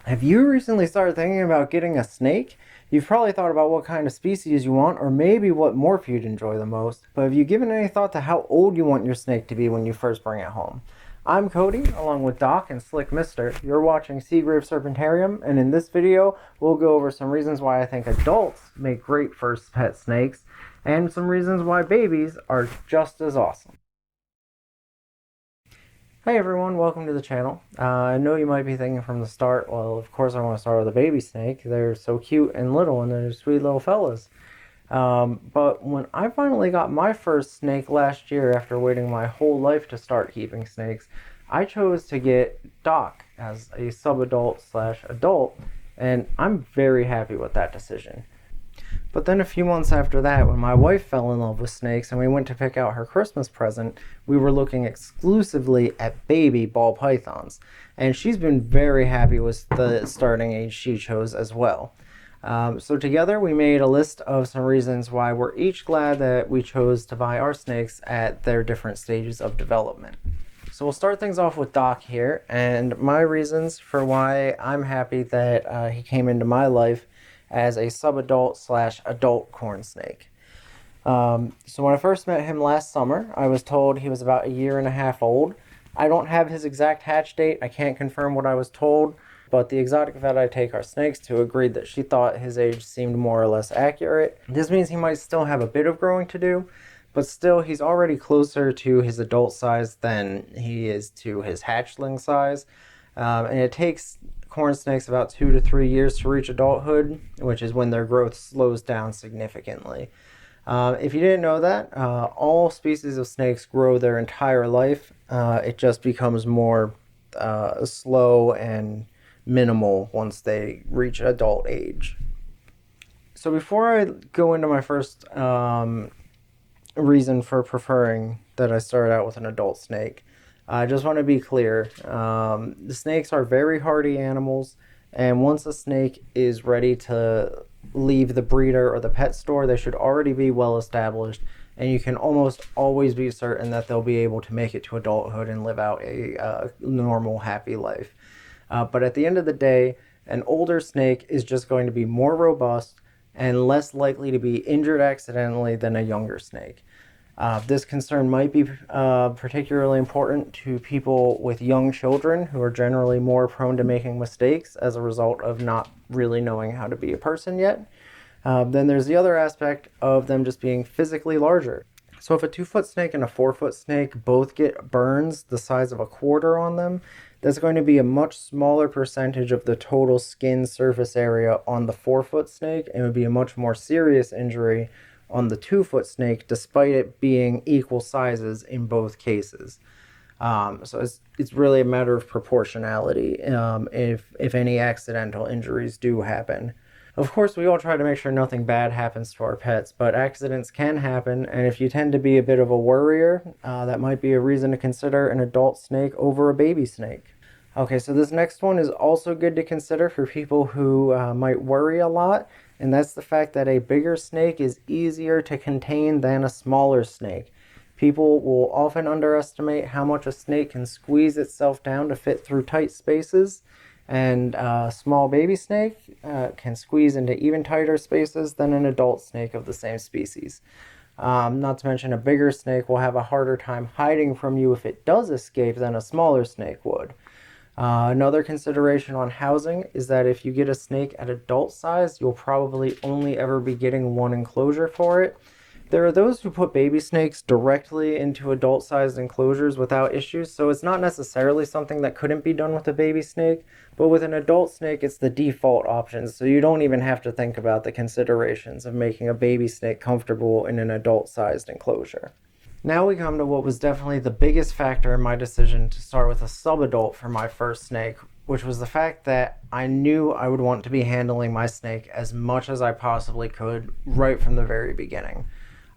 Have you recently started thinking about getting a snake? You've probably thought about what kind of species you want, or maybe what morph you'd enjoy the most, but have you given any thought to how old you want your snake to be when you first bring it home? I'm Cody, along with Doc and Slick Mister. You're watching Seagrave Serpentarium, and in this video, we'll go over some reasons why I think adults make great first pet snakes, and some reasons why babies are just as awesome. Hey everyone, welcome to the channel. I know you might be thinking from the start, well, of course I want to start with a baby snake. They're so cute and little, and they're sweet little fellas. But when I finally got my first snake last year after waiting my whole life to start keeping snakes, I chose to get Doc as a sub-adult slash adult, and I'm very happy with that decision. But then a few months after that, when my wife fell in love with snakes and we went to pick out her Christmas present, we were looking exclusively at baby ball pythons. And she's been very happy with the starting age she chose as well. So together we made a list of some reasons why we're each glad that we chose to buy our snakes at their different stages of development. So we'll start things off with Doc here, and my reasons for why I'm happy that he came into my life as a sub-adult slash adult corn snake. So when I first met him last summer, I was told he was about a year and a half old. I don't have his exact hatch date. I can't confirm what I was told, but the exotic vet I take our snakes to agreed that she thought his age seemed more or less accurate. This means he might still have a bit of growing to do, but still he's already closer to his adult size than he is to his hatchling size. And it takes corn snakes about 2 to 3 years to reach adulthood, which is when their growth slows down significantly. If you didn't know that, all species of snakes grow their entire life. It just becomes more slow and minimal once they reach adult age. So before I go into my first reason for preferring that I start out with an adult snake, I just want to be clear. The snakes are very hardy animals, and once a snake is ready to leave the breeder or the pet store, they should already be well established, and you can almost always be certain that they'll be able to make it to adulthood and live out a normal, happy life. But at the end of the day, an older snake is just going to be more robust and less likely to be injured accidentally than a younger snake. This concern might be particularly important to people with young children who are generally more prone to making mistakes as a result of not really knowing how to be a person yet. Then there's the other aspect of them just being physically larger. So if a 2-foot snake and a 4-foot snake both get burns the size of a quarter on them, that's going to be a much smaller percentage of the total skin surface area on the 4-foot snake, and it would be a much more serious injury on the 2-foot snake, despite it being equal sizes in both cases. So it's really a matter of proportionality if any accidental injuries do happen. Of course, we all try to make sure nothing bad happens to our pets, but accidents can happen, and if you tend to be a bit of a worrier, that might be a reason to consider an adult snake over a baby snake. Okay, so this next one is also good to consider for people who might worry a lot, and that's the fact that a bigger snake is easier to contain than a smaller snake. People will often underestimate how much a snake can squeeze itself down to fit through tight spaces, and a small baby snake can squeeze into even tighter spaces than an adult snake of the same species. Not to mention a bigger snake will have a harder time hiding from you if it does escape than a smaller snake would. Another consideration on housing is that if you get a snake at adult size, you'll probably only ever be getting one enclosure for it. There are those who put baby snakes directly into adult-sized enclosures without issues, so it's not necessarily something that couldn't be done with a baby snake, but with an adult snake, it's the default option, so you don't even have to think about the considerations of making a baby snake comfortable in an adult-sized enclosure. Now we come to what was definitely the biggest factor in my decision to start with a sub-adult for my first snake, which was the fact that I knew I would want to be handling my snake as much as I possibly could right from the very beginning.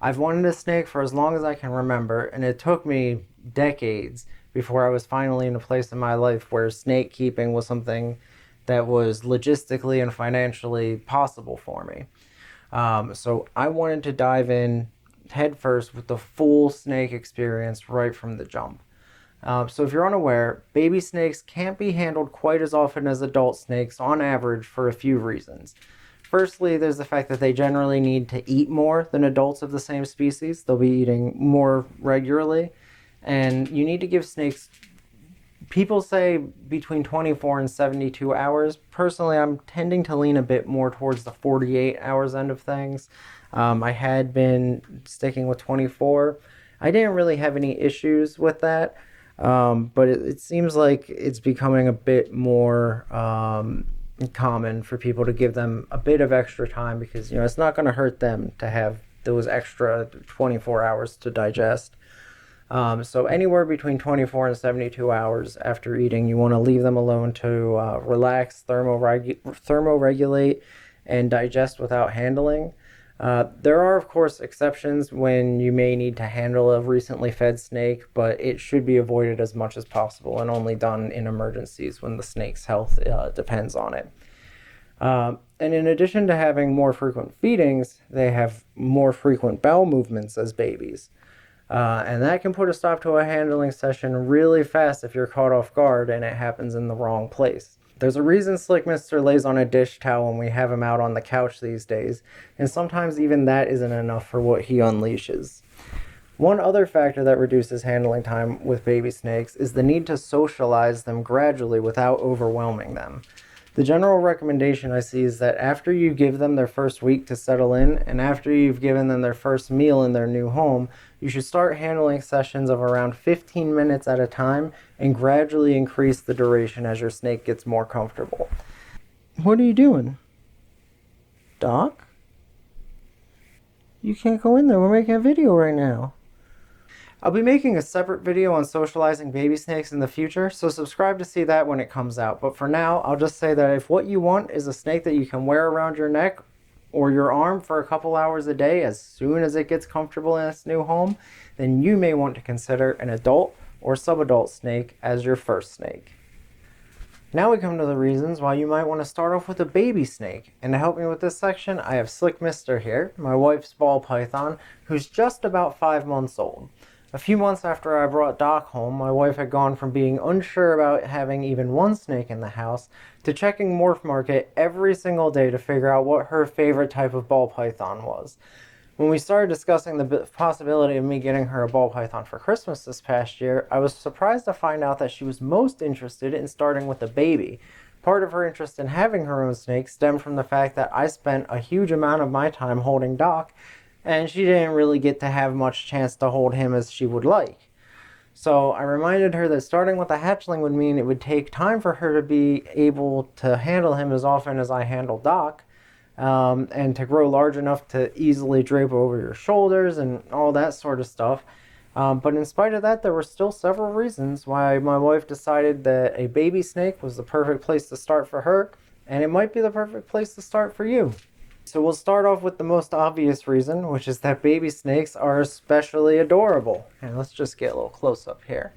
I've wanted a snake for as long as I can remember, and it took me decades before I was finally in a place in my life where snake keeping was something that was logistically and financially possible for me. So I wanted to dive in head first with the full snake experience right from the jump. So if you're unaware, baby snakes can't be handled quite as often as adult snakes on average for a few reasons. Firstly, there's the fact that they generally need to eat more than adults of the same species. They'll be eating more regularly. And you need to give snakes, people say between 24 and 72 hours. Personally, I'm tending to lean a bit more towards the 48 hours end of things. I had been sticking with 24. I didn't really have any issues with that. But it seems like it's becoming a bit more common for people to give them a bit of extra time because, it's not going to hurt them to have those extra 24 hours to digest. So anywhere between 24 and 72 hours after eating, you want to leave them alone to relax, thermoregulate, and digest without handling. There are, of course, exceptions when you may need to handle a recently fed snake, but it should be avoided as much as possible and only done in emergencies when the snake's health depends on it. And in addition to having more frequent feedings, they have more frequent bowel movements as babies. And that can put a stop to a handling session really fast if you're caught off guard and it happens in the wrong place. There's a reason Slick Mister lays on a dish towel when we have him out on the couch these days, and sometimes even that isn't enough for what he unleashes. One other factor that reduces handling time with baby snakes is the need to socialize them gradually without overwhelming them. The general recommendation I see is that after you give them their first week to settle in, and after you've given them their first meal in their new home, you should start handling sessions of around 15 minutes at a time and gradually increase the duration as your snake gets more comfortable. What are you doing? Doc? You can't go in there. We're making a video right now. I'll be making a separate video on socializing baby snakes in the future, so subscribe to see that when it comes out. But for now, I'll just say that if what you want is a snake that you can wear around your neck or your arm for a couple hours a day as soon as it gets comfortable in its new home, then you may want to consider an adult or subadult snake as your first snake. Now we come to the reasons why you might want to start off with a baby snake. And to help me with this section, I have Slick Mister here, my wife's ball python, who's just about 5 months old. A few months after I brought Doc home, my wife had gone from being unsure about having even one snake in the house to checking Morph Market every single day to figure out what her favorite type of ball python was. When we started discussing the possibility of me getting her a ball python for Christmas this past year, I was surprised to find out that she was most interested in starting with a baby. Part of her interest in having her own snake stemmed from the fact that I spent a huge amount of my time holding Doc, and she didn't really get to have much chance to hold him as she would like. So I reminded her that starting with a hatchling would mean it would take time for her to be able to handle him as often as I handle Doc, and to grow large enough to easily drape over your shoulders and all that sort of stuff. But in spite of that, there were still several reasons why my wife decided that a baby snake was the perfect place to start for her, and it might be the perfect place to start for you. So we'll start off with the most obvious reason, which is that baby snakes are especially adorable. And let's just get a little close up here.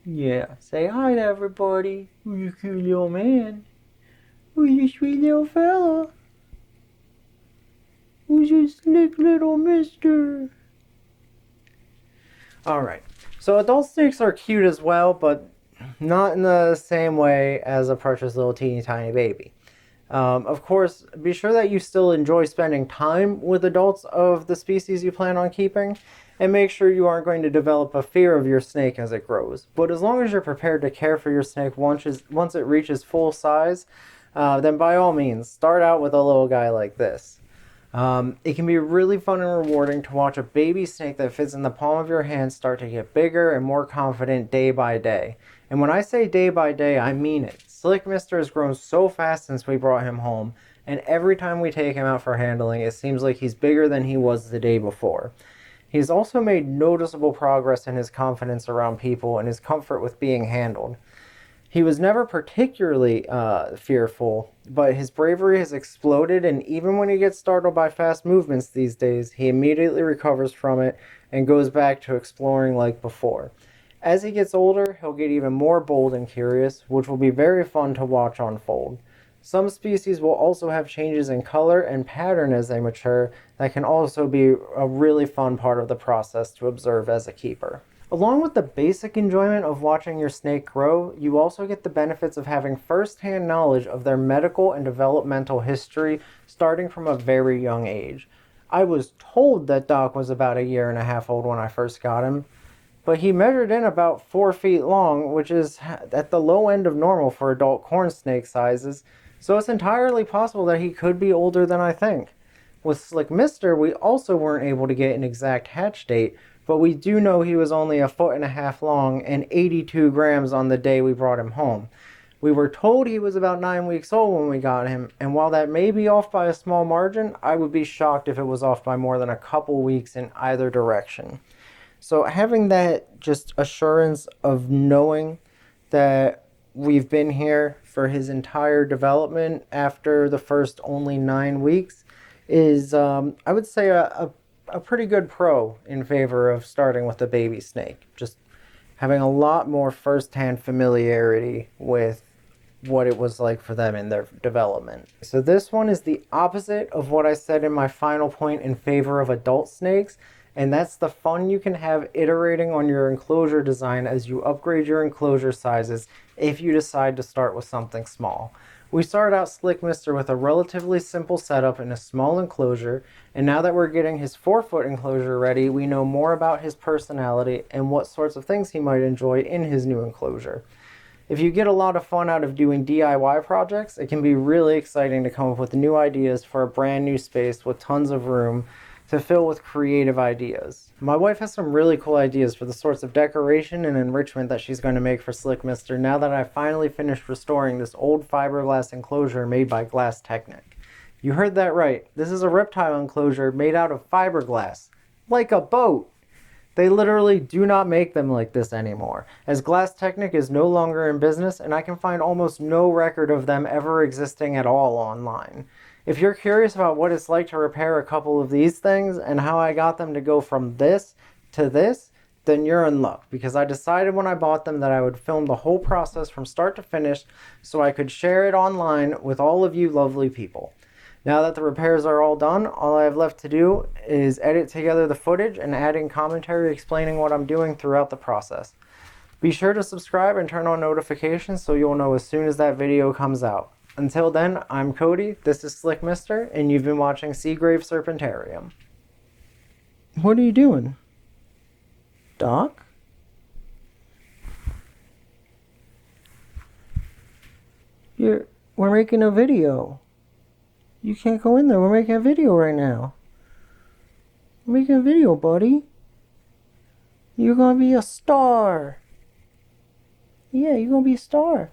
Yeah, say hi to everybody. Who's your cute little man? Who's your sweet little fella? Who's your slick little mister? Alright, so adult snakes are cute as well, but not in the same way as a precious little teeny tiny baby. Of course, be sure that you still enjoy spending time with adults of the species you plan on keeping, and make sure you aren't going to develop a fear of your snake as it grows. But as long as you're prepared to care for your snake once it reaches full size, then by all means, start out with a little guy like this. It can be really fun and rewarding to watch a baby snake that fits in the palm of your hand start to get bigger and more confident day by day. And when I say day by day, I mean it. Slick Mister has grown so fast since we brought him home, and every time we take him out for handling, it seems like he's bigger than he was the day before. He's also made noticeable progress in his confidence around people and his comfort with being handled. He was never particularly fearful, but his bravery has exploded, and even when he gets startled by fast movements these days, he immediately recovers from it and goes back to exploring like before. As he gets older, he'll get even more bold and curious, which will be very fun to watch unfold. Some species will also have changes in color and pattern as they mature that can also be a really fun part of the process to observe as a keeper. Along with the basic enjoyment of watching your snake grow, you also get the benefits of having first-hand knowledge of their medical and developmental history starting from a very young age. I was told that Doc was about a year and a half old when I first got him, but he measured in about 4 feet long, which is at the low end of normal for adult corn snake sizes, so it's entirely possible that he could be older than I think. With Slick Mister, we also weren't able to get an exact hatch date, but we do know he was only a foot and a half long and 82 grams on the day we brought him home. We were told he was about 9 weeks old when we got him, and while that may be off by a small margin, I would be shocked if it was off by more than a couple weeks in either direction. So having that just assurance of knowing that we've been here for his entire development after the first only 9 weeks is, I would say, a pretty good pro in favor of starting with a baby snake. Just having a lot more first-hand familiarity with what it was like for them in their development. So this one is the opposite of what I said in my final point in favor of adult snakes, and that's the fun you can have iterating on your enclosure design as you upgrade your enclosure sizes if you decide to start with something small. We started out Slick Mister with a relatively simple setup in a small enclosure, and now that we're getting his 4-foot enclosure ready, we know more about his personality and what sorts of things he might enjoy in his new enclosure. If you get a lot of fun out of doing DIY projects, it can be really exciting to come up with new ideas for a brand new space with tons of room to fill with creative ideas. My wife has some really cool ideas for the sorts of decoration and enrichment that she's going to make for Slick Mister now that I finally finished restoring this old fiberglass enclosure made by Glass Technic. You heard that right. This is a reptile enclosure made out of fiberglass. Like a boat! They literally do not make them like this anymore, as Glass Technic is no longer in business and I can find almost no record of them ever existing at all online. If you're curious about what it's like to repair a couple of these things and how I got them to go from this to this, then you're in luck, because I decided when I bought them that I would film the whole process from start to finish so I could share it online with all of you lovely people. Now that the repairs are all done, all I have left to do is edit together the footage and add in commentary explaining what I'm doing throughout the process. Be sure to subscribe and turn on notifications so you'll know as soon as that video comes out. Until then, I'm Cody, this is Slick Mister, and you've been watching Seagrave Serpentarium. What are you doing? Doc? We're making a video. You can't go in there, we're making a video right now. We're making a video, buddy. You're gonna be a star. Yeah, you're gonna be a star.